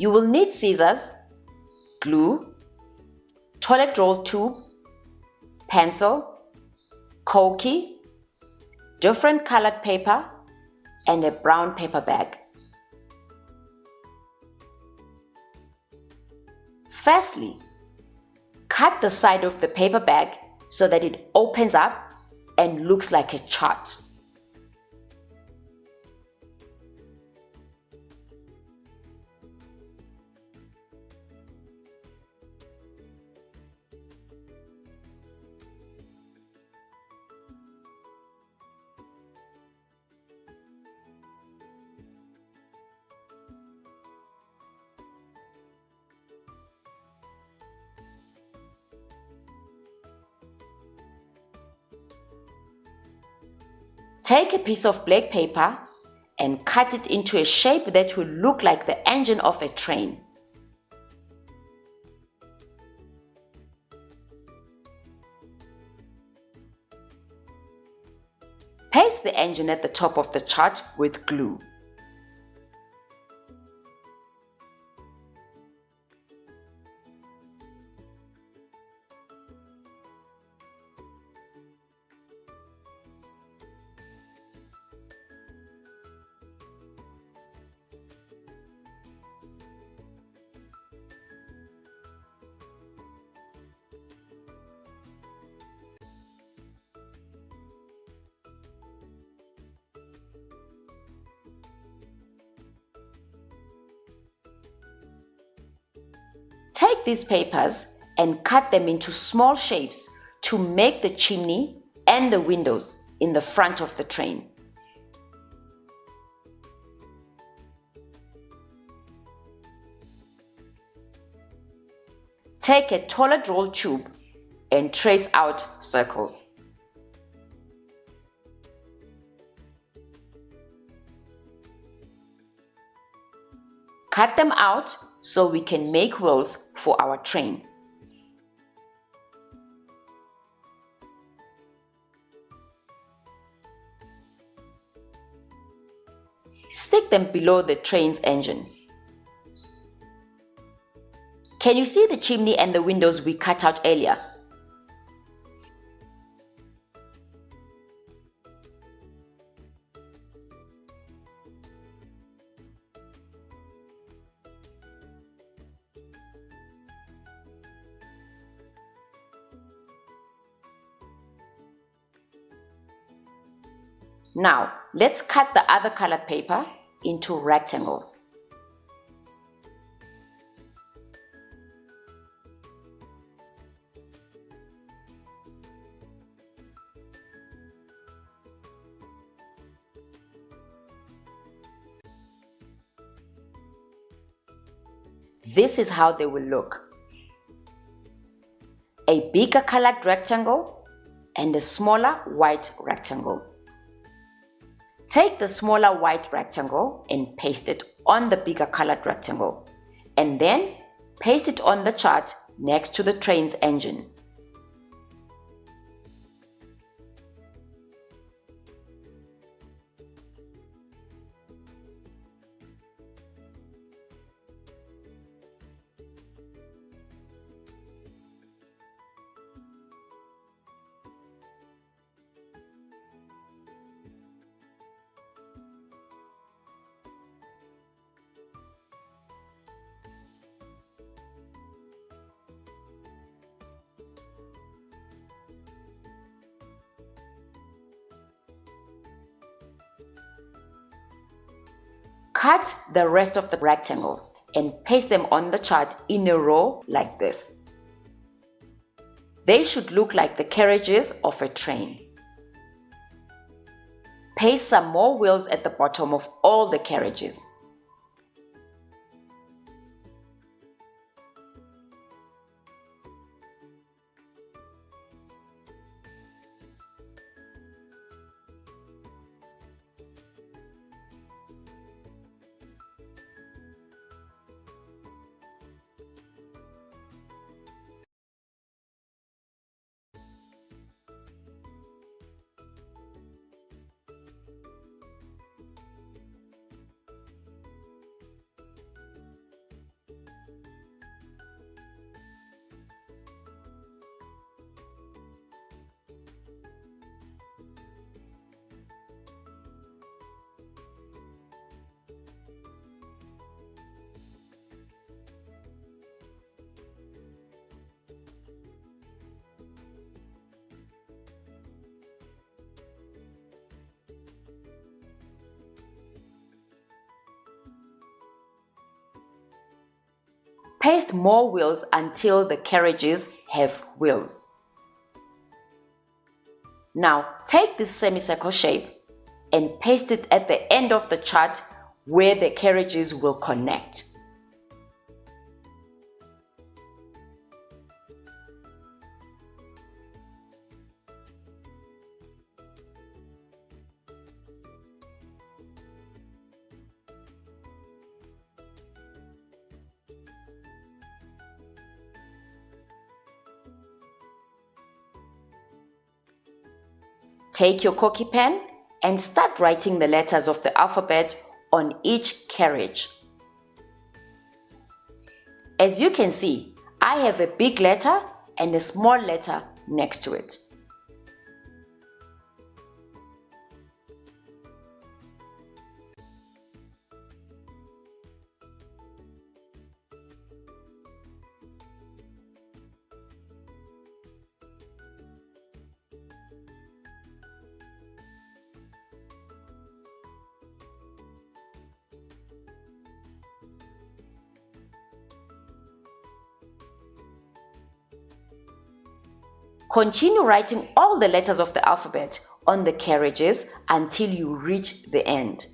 You will need scissors, glue, toilet roll tube, pencil, Koki, different colored paper, and a brown paper bag. Firstly, cut the side of the paper bag so that it opens up and looks like a chart. Take a piece of black paper and cut it into a shape that will look like the engine of a train. Paste the engine at the top of the chart with glue. Take these papers and cut them into small shapes to make the chimney and the windows in the front of the train. Take a toilet roll tube and trace out circles. Cut them out so we can make wheels for our train. Stick them below the train's engine. Can you see the chimney and the windows we cut out earlier? Now, let's cut the other colored paper into rectangles. This is how they will look. A bigger colored rectangle and a smaller white rectangle. Take the smaller white rectangle and paste it on the bigger colored rectangle, and then paste it on the chart next to the train's engine. Cut the rest of the rectangles and paste them on the chart in a row like this. They should look like the carriages of a train. Paste some more wheels at the bottom of all the carriages. Paste more wheels until the carriages have wheels. Now take this semicircle shape and paste it at the end of the chart where the carriages will connect. Take your cookie pen and start writing the letters of the alphabet on each carriage. As you can see, I have a big letter and a small letter next to it. Continue writing all the letters of the alphabet on the carriages until you reach the end.